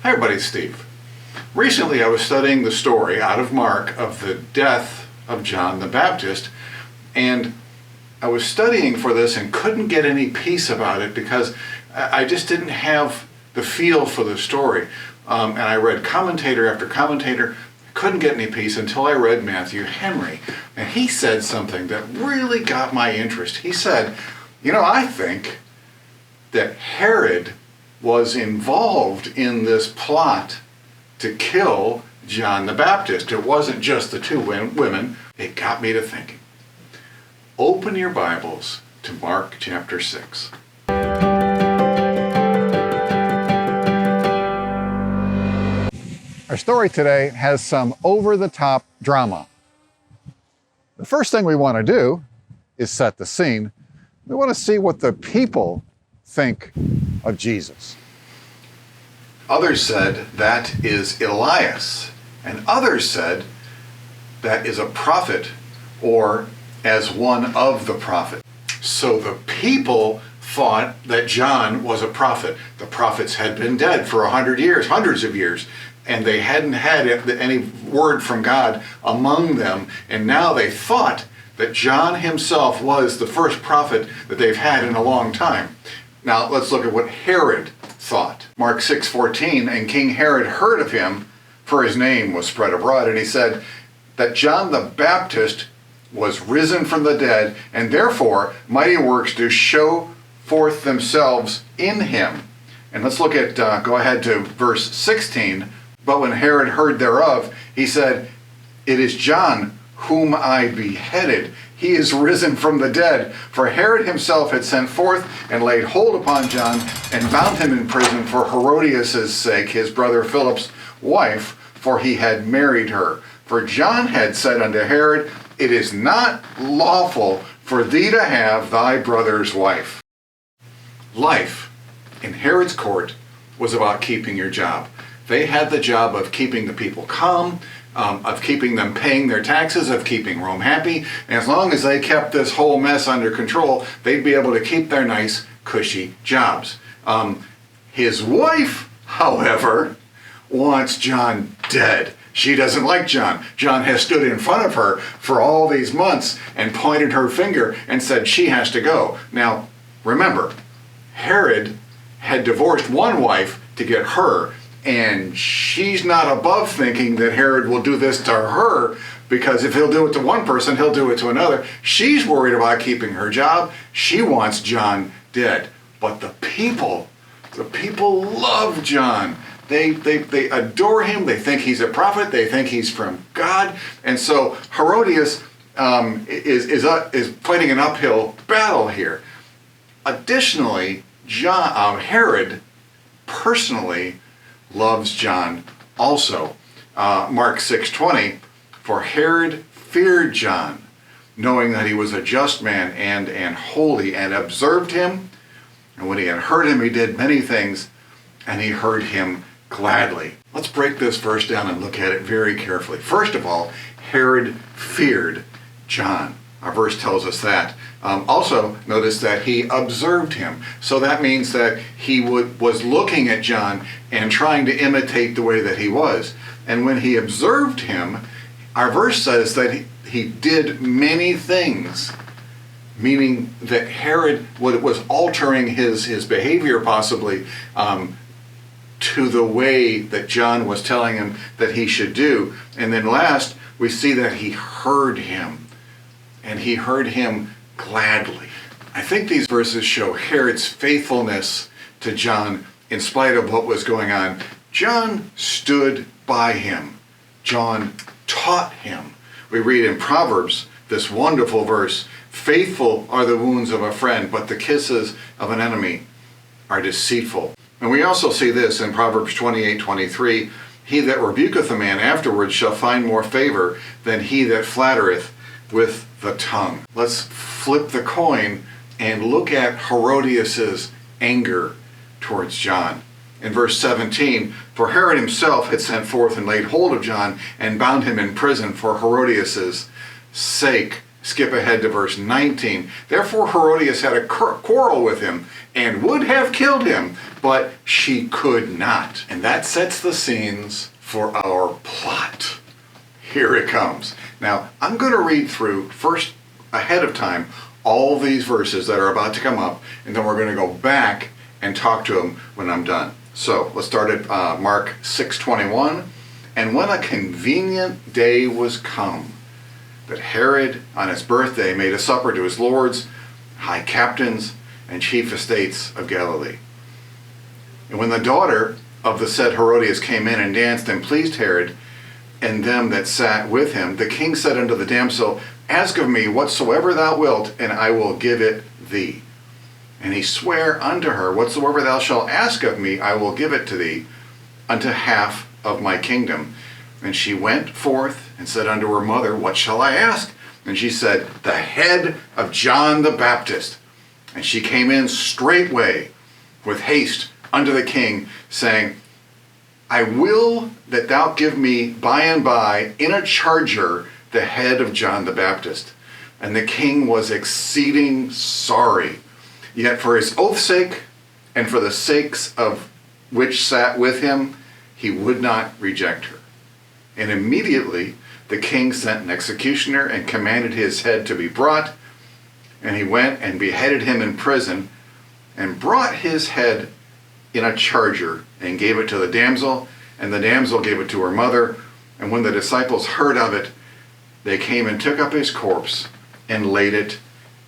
Hi everybody, it's Steve. Recently I was studying the story out of Mark of the death of John the Baptist, and I was studying for this and couldn't get any peace about it because I just didn't have the feel for the story. And I read commentator after commentator, couldn't get any peace until I read Matthew Henry. And he said something that really got my interest. He said, I think that Herod was involved in this plot to kill John the Baptist. It wasn't just the two women. It got me to thinking. Open your Bibles to Mark chapter 6. Our story today has some over-the-top drama. The first thing we want to do is set the scene. We want to see what the people think of Jesus. Others said that is Elias, and others said that is a prophet, or as one of the prophets. So the people thought that John was a prophet. The prophets had been dead for 100 years, hundreds of years, and they hadn't had any word from God among them, and now they thought that John himself was the first prophet that they've had in a long time. Now let's look at what Herod thought. Mark 6:14, and King Herod heard of him, for his name was spread abroad, and he said that John the Baptist was risen from the dead, and therefore mighty works do show forth themselves in him. And let's look at, go ahead to verse 16. But when Herod heard thereof, he said, it is John whom I beheaded. He is risen from the dead. For Herod himself had sent forth and laid hold upon John and bound him in prison for Herodias' sake, his brother Philip's wife, for he had married her. For John had said unto Herod, it is not lawful for thee to have thy brother's wife. Life in Herod's court was about keeping your job. They had the job of keeping the people calm, of keeping them paying their taxes, of keeping Rome happy. And as long as they kept this whole mess under control, they'd be able to keep their nice, cushy jobs. His wife, however, wants John dead. She doesn't like John. John has stood in front of her for all these months and pointed her finger and said she has to go. Now, remember, Herod had divorced one wife to get her, and she's not above thinking that Herod will do this to her, because if he'll do it to one person, he'll do it to another. She's worried about keeping her job. She wants John dead. But the people love John. They adore him. They think he's a prophet. They think he's from God. And so Herodias is fighting an uphill battle here. Additionally, Herod personally loves John also. Mark 6:20, for Herod feared John, knowing that he was a just man and holy, and observed him. And when he had heard him, he did many things, and he heard him gladly. Let's break this verse down and look at it very carefully. First of all, Herod feared John. Our verse tells us that. Also, notice that he observed him. So that means that he was looking at John and trying to imitate the way that he was. And when he observed him, our verse says that he did many things, meaning that Herod was altering his behavior possibly to the way that John was telling him that he should do. And then last, we see that he heard him, and he heard him gladly. I think these verses show Herod's faithfulness to John in spite of what was going on. John stood by him. John taught him. We read in Proverbs this wonderful verse, faithful are the wounds of a friend, but the kisses of an enemy are deceitful. And we also see this in Proverbs 28:23, he that rebuketh a man afterwards shall find more favor than he that flattereth with the tongue. Let's flip the coin and look at Herodias' anger towards John. In verse 17, for Herod himself had sent forth and laid hold of John and bound him in prison for Herodias' sake, Skip ahead to verse 19. Therefore Herodias had a quarrel with him and would have killed him, but she could not. And that sets the scenes for our plot. Here it comes. Now, I'm going to read through first, ahead of time, all these verses that are about to come up, and then we're going to go back and talk to them when I'm done. So, let's start at Mark 6:21. And when a convenient day was come, that Herod on his birthday made a supper to his lords, high captains, and chief estates of Galilee. And when the daughter of the said Herodias came in and danced and pleased Herod and them that sat with him, the king said unto the damsel, Ask of me whatsoever thou wilt, and I will give it thee. And he sware unto her, Whatsoever thou shalt ask of me, I will give it to thee, unto half of my kingdom. And she went forth and said unto her mother, What shall I ask? And she said, The head of John the Baptist. And she came in straightway with haste unto the king, saying, I will that thou give me by and by in a charger the head of John the Baptist. And the king was exceeding sorry. Yet for his oath's sake, and for the sakes of which sat with him, he would not reject her. And immediately the king sent an executioner and commanded his head to be brought. And he went and beheaded him in prison, and brought his head in a charger, and gave it to the damsel, and the damsel gave it to her mother. And when the disciples heard of it, they came and took up his corpse and laid it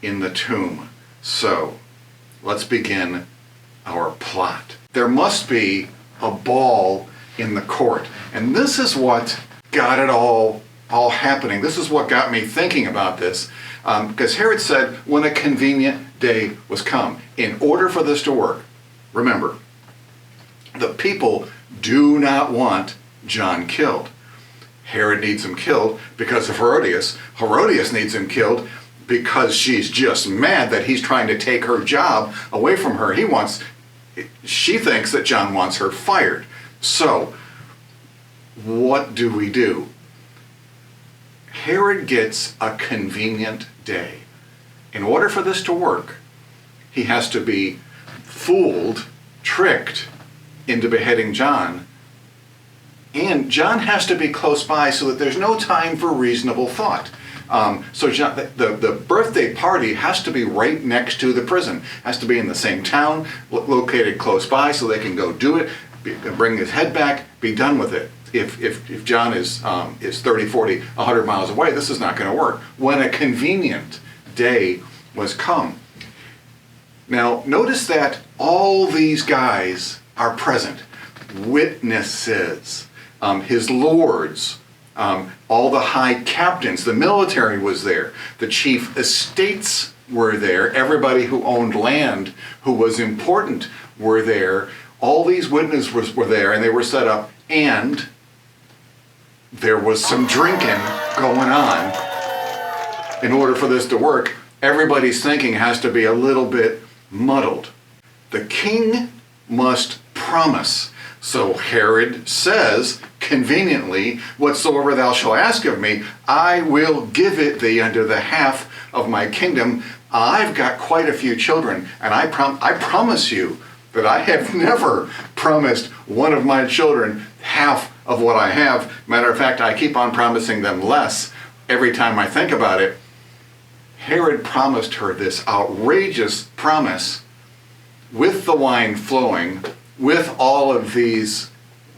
in the tomb. So, let's begin our plot. There must be a ball in the court. And this is what got it all happening. This is what got me thinking about this. Because Herod said, when a convenient day was come. In order for this to work, remember, the people do not want John killed. Herod needs him killed because of Herodias. Herodias needs him killed because she's just mad that he's trying to take her job away from her. She thinks that John wants her fired. So, what do we do? Herod gets a convenient day. In order for this to work, he has to be fooled, tricked into beheading John. And John has to be close by so that there's no time for reasonable thought. So John, the birthday party has to be right next to the prison. Has to be in the same town, located close by so they can go do it, bring his head back, be done with it. If John is 30, 40, 100 miles away, this is not going to work. When a convenient day was come. Now, notice that all these guys are present. Witnesses, his lords, all the high captains, the military was there, the chief estates were there, everybody who owned land, who was important, were there. All these witnesses were there, and they were set up, and there was some drinking going on. In order for this to work, everybody's thinking has to be a little bit muddled. The king must promise. So Herod says, conveniently, whatsoever thou shalt ask of me, I will give it thee unto the half of my kingdom. I've got quite a few children, and I promise you that I have never promised one of my children half of what I have. Matter of fact, I keep on promising them less every time I think about it. Herod promised her this outrageous promise with the wine flowing, with all of these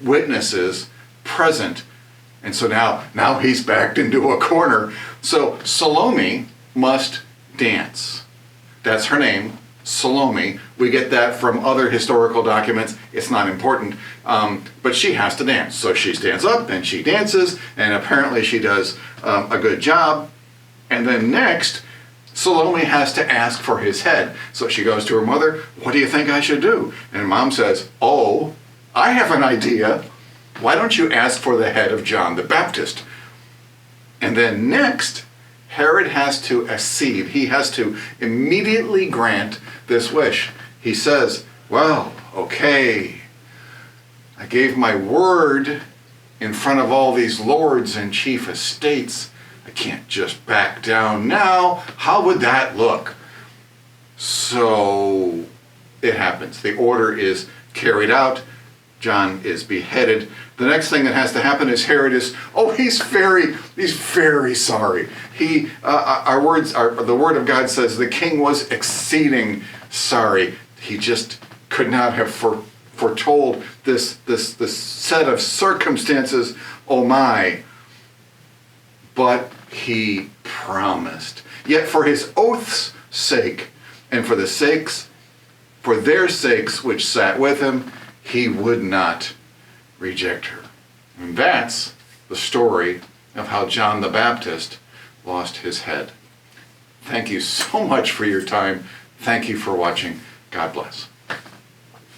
witnesses present. And so now he's backed into a corner. So Salome must dance. That's her name, Salome. We get that from other historical documents. It's not important, but she has to dance. So she stands up and she dances, and apparently she does a good job. And then next, Salome has to ask for his head. So she goes to her mother, what do you think I should do? And mom says, oh, I have an idea. Why don't you ask for the head of John the Baptist? And then next, Herod has to accede. He has to immediately grant this wish. He says, well, okay, I gave my word in front of all these lords and chief estates. I can't just back down now. How would that look? So it happens. The order is carried out. John is beheaded. The next thing that has to happen is Herod is, he's very sorry. The word of God says the king was exceeding sorry. He just could not have foretold this set of circumstances. Oh my. But he promised. Yet for his oath's sake, and for their sakes which sat with him, he would not reject her. And that's the story of how John the Baptist lost his head. Thank you so much for your time. Thank you for watching. God bless.